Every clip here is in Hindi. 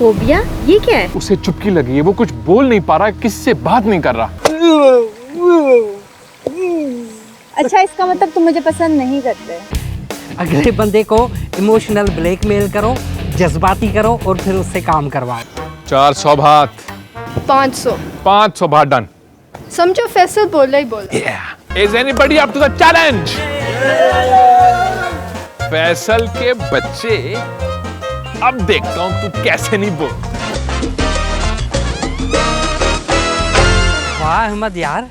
फोबिया, ये क्या है? उसे चुपकी लगी है, वो कुछ बोल नहीं पा रहा, किससे बात नहीं कर रहा। अच्छा, इसका मतलब तुम मुझे पसंद नहीं करते। अगले बंदे को इमोशनल ब्लैकमेल करो, जज्बाती करो और फिर उससे काम करवाओ। 400 बात। 500। 500 बात डन। समझो फैसल बोला ही बोला। Is anybody up to the challenge? Faisal के बच्चे, अब देखता हूँ तू कैसे नहीं बोल। वाह अहमद यार,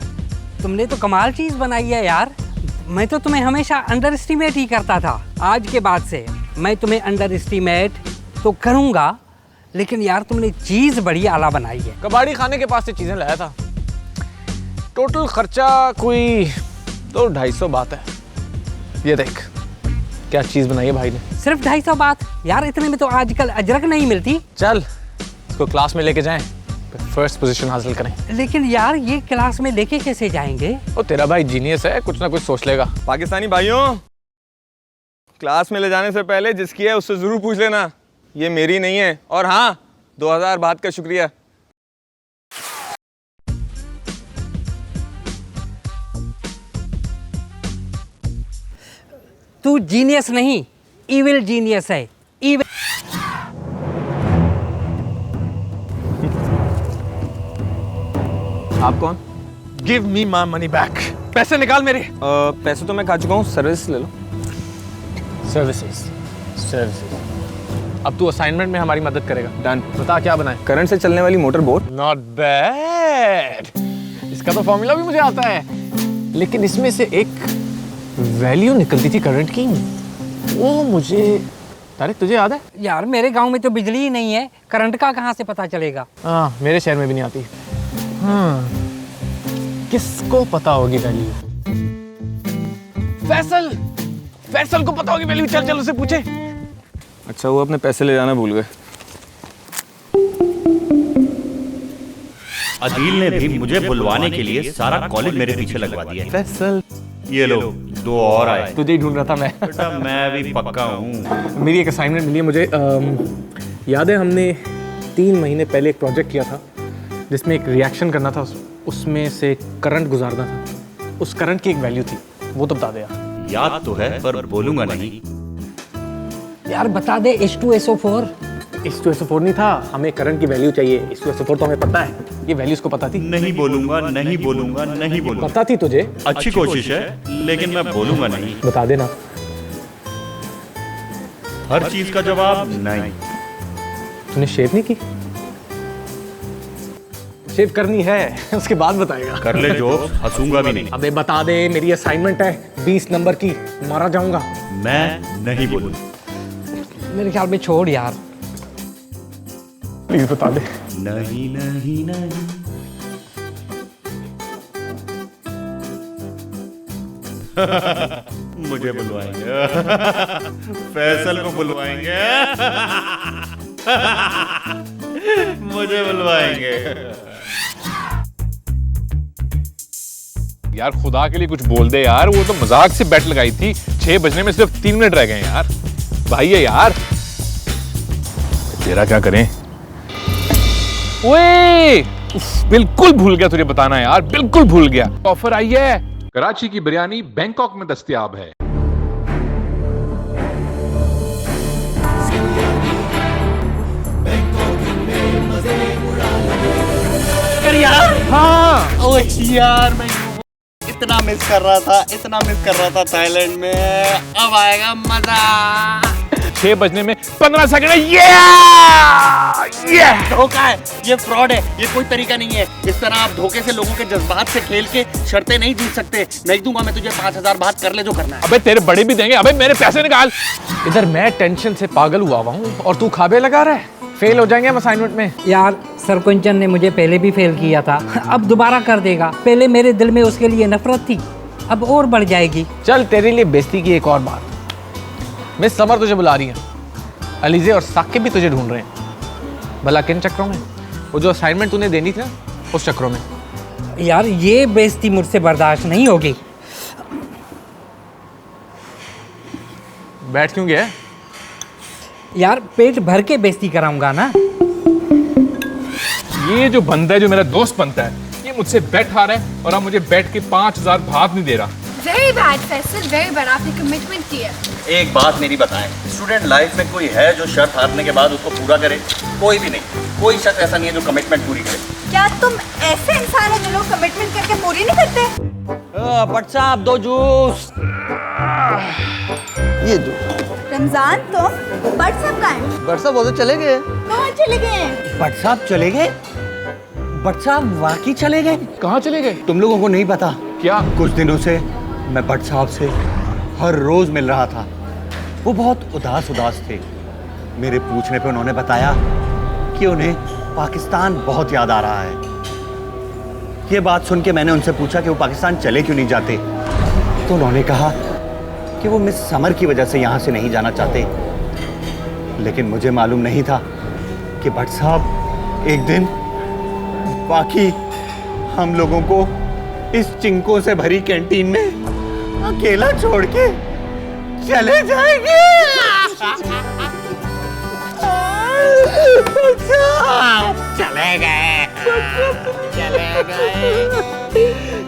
तुमने तो कमाल चीज बनाई है यार। मैं तो तुम्हें हमेशा अंडर एस्टिमेट ही करता था। आज के बाद से मैं तुम्हें अंडर एस्टिमेट तो करूंगा, लेकिन यार तुमने चीज बड़ी आला बनाई है। कबाड़ी खाने के पास से चीजें लाया था। टोटल खर्चा कोई 200-250 बात है। ये देख क्या चीज बनाई है भाई ने। सिर्फ 250 बात यार, इतने में तो आजकल अजरक नहीं मिलती। चल इसको क्लास में लेके जाएं, फर्स्ट पोजीशन हासिल करें। लेकिन यार ये क्लास में लेके कैसे जाएंगे? ओ तेरा भाई जीनियस है, कुछ ना कुछ सोच लेगा। पाकिस्तानी भाइयों, क्लास में ले जाने से पहले जिसकी है उससे जरूर पूछ लेना, ये मेरी नहीं है। और हाँ, 2000 बात का शुक्रिया। तू जीनियस नहीं, इविल जीनियस है। इविल। आप कौन? Give me my money back. पैसे निकाल मेरे। पैसे तो मैं खा चुका हूँ, सर्विस ले लो। सर्विसेज। अब तू असाइनमेंट में हमारी मदद करेगा। डन। बता क्या बनाए। करंट से चलने वाली मोटर बोट। Not bad. इसका तो फॉर्मूला भी मुझे आता है, लेकिन इसमें से एक वैल्यू निकलती थी करंट की, वो मुझे तारिक तुझे याद है? यार मेरे गांव में तो बिजली ही नहीं है, करंट का कहाँ से पता चलेगा? हाँ, मेरे शहर में भी नहीं आती। हाँ, किसको पता होगी वैल्यू? फैसल को पता होगी वैल्यू। चल चल उसे पूछे। अच्छा, वो अपने पैसे ले जाना भूल गए। अदील ने भी मुझे बुलवाने के लिए सारा कॉलेज मेरे पीछे लगवा दिया। फैसल, ये लो 2 और आए। तुझे ही ढूंढ रहा था मैं। बेटा मैं भी पक्का हूँ। मेरी एक असाइनमेंट मिली है मुझे। याद है हमने 3 महीने पहले एक प्रोजेक्ट किया था जिसमें एक रिएक्शन करना था, उसमें से करंट गुजारना था। उस करंट की एक वैल्यू थी, वो तो बता दे यार। याद तो है पर बोलूंगा नहीं। यार बता दे। H2SO4। H2SO4 नहीं था, हमें करंट की वैल्यू चाहिए। H2SO4 तो हमें पता है, ये वैल्यू उसको पता थी। नहीं बोलूंगा, नहीं बोलूंगा, नहीं बोलूंगा। पता थी तुझे? अच्छी कोशिश है, लेकिन मैं बोलूंगा नहीं। बता देना। हर चीज का जवाब नहीं। तूने शेव नहीं की? शेव करनी है, उसके बाद बताएगा। कर ले जो, हंसूंगा भी नहीं। अबे बता दे, मेरी असाइनमेंट है 20 नंबर की, मारा जाऊंगा। मैं नहीं बोलूंगा। मेरे ख्याल में छोड़ यार। प्लीज बता दे। नहीं नहीं नहीं। मुझे बुलवाएंगे। फैसल को बुलवाएंगे। मुझे बुलवाएंगे। यार खुदा के लिए कुछ बोल दे यार, वो तो मजाक से बेट लगाई थी। 6 बजने में सिर्फ 3 मिनट रह गए यार। भाई है यार, तेरा क्या करें? ओए, बिल्कुल भूल गया तुझे बताना यार, बिल्कुल भूल गया। ऑफर आई है, कराची की बिरयानी बैंकॉक में दस्तयाब है। यार हाँ, ओ यार, मैं इतना मिस कर रहा था थाईलैंड में। अब आएगा मजा। 6 बजने में 15 सेकंड है। ये धोखा है, ये फ्रॉड है, ये कोई तरीका नहीं है। इस तरह आप धोखे से लोगों के जज्बात से खेल के शर्तें नहीं जीत सकते। नहीं दूंगा मैं तुझे 5000 बात, कर ले जो करना है। अबे तेरे बड़े भी देंगे। अबे मेरे पैसे निकाल। इधर मैं टेंशन से पागल हुआ हूँ और तू खाबे लगा रहा है। फेल हो जाएंगे हम असाइनमेंट में। यार सरकुंचन ने मुझे पहले भी फेल किया था, अब दोबारा कर देगा। पहले मेरे दिल में उसके लिए नफरत थी, अब और बढ़ जाएगी। चल तेरे लिए बेइज्जती की एक और बात। मिस समर तुझे बुला रही है, अलीजे और साकिब भी तुझे ढूंढ रहे हैं। भला किन चक्रों में? वो जो असाइनमेंट तूने देनी थी ना, उस चक्रों में। यार ये बेइज्जती मुझसे बर्दाश्त नहीं होगी। बैठ क्यों गया? यार पेट भर के बेइज्जती कराऊंगा ना। ये जो बंदा है, जो मेरा दोस्त बनता है, ये मुझसे बेट हार है और अब मुझे बेट के 5000 भाग नहीं दे रहा। Very bad Faisal, very bad. आपने कमिटमेंट किया। एक बात मेरी बताएं, स्टूडेंट लाइफ में कोई है जो शर्त हारने के बाद उसको पूरा करे? कोई भी नहीं। कोई शख्स ऐसा नहीं है जो कमिटमेंट पूरी करे। क्या तुम ऐसे इंसान हो जो लोग कमिटमेंट करके पूरी नहीं करते? भट्ट साहब 2 जूस। ये जो रमजान तुम बट सब कहाँ हैं? बरसा बहुत चले गए। कहाँ चले गए? भट्ट साहब चले गए? भट्ट साहब वाकई चले गए? कहाँ चले गए? तुम लोगों को नहीं पता? क्या? कुछ दिनों से मैं भट्ट साहब से हर रोज मिल रहा था। वो बहुत उदास थे। मेरे पूछने पे उन्होंने बताया कि उन्हें पाकिस्तान बहुत याद आ रहा है। ये बात सुन के मैंने उनसे पूछा कि वो पाकिस्तान चले क्यों नहीं जाते, तो उन्होंने कहा कि वो मिस समर की वजह से यहाँ से नहीं जाना चाहते। लेकिन मुझे मालूम नहीं था कि भट्ट साहब एक दिन वाकई हम लोगों को इस चिंकों से भरी कैंटीन में अकेला छोड़ के चले जाएंगे। चले गए, चले गए,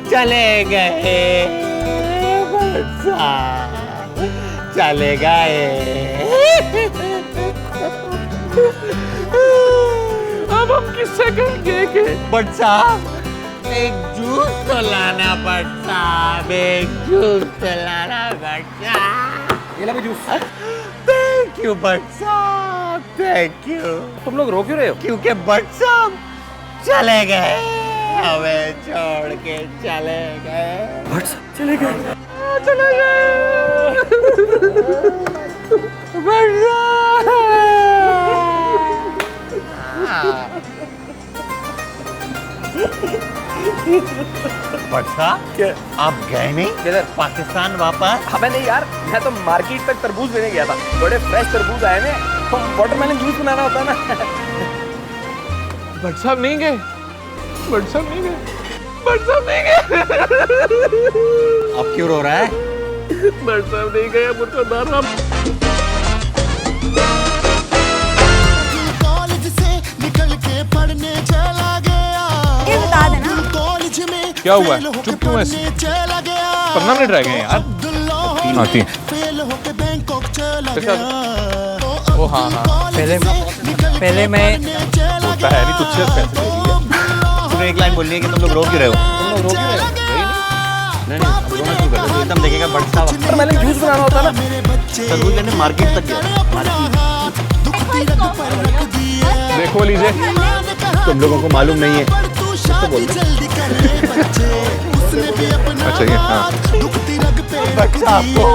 चले गए, चले गए। अब हम किससे कहेंगे कि भट्ट साहब एक जूस तो लाना भट्ट साहब, एक जूस तो लाना भट्ट साहब। ये ला भी जूस। थैंक यू भट्ट साहब, थैंक यू। तुम लोग रो क्यों रहे हो? क्योंकि भट्ट साहब चले गए, हमें छोड़ के चले गए। भट्ट साहब चले गए। चले गए भट्ट भट्ट साहब आप गए नहीं किधर? पाकिस्तान वापस? हमें नहीं यार, मैं तो मार्केट तक तरबूज लेने गया था। बड़े फ्रेश तरबूज आए हैं, तो वाटरमेलन जूस बनाना होता है ना। भट्ट साहब नहीं गए, भट्ट साहब नहीं गए, भट्ट साहब नहीं गए। अब क्यों रो रहा है? भट्ट साहब नहीं गए, मुझको डर। कॉलेज से निकल के पढ़ने चला गया। ये बता देना कॉलेज में क्या हुआ? चुप क्यों है? चला गया। 15 मिनट रह गए यार। हाँ, 3 फेल होके बैंकॉक चला गया। ओ हाँ हाँ, पहले मैं होता है नहीं, तुझसे पैसे ले लिए। तुम्हें एक लाइन बोलनी है कि तुम लोग रो क्यों रहे हो? तुम लोग रो क्यों रहे हो? नहीं नहीं, अब रोना क्यों कर रहे हो? एकदम देखेगा भट्ट साहब। वाटरमेलन जूस बनाना होता है ना। तरबूज लेने मार्केट तक गया। देखो लीजिए, तुम लोगों को मालूम नहीं है। तो बोल अच्छा ये हाँ। भट्ट साहब को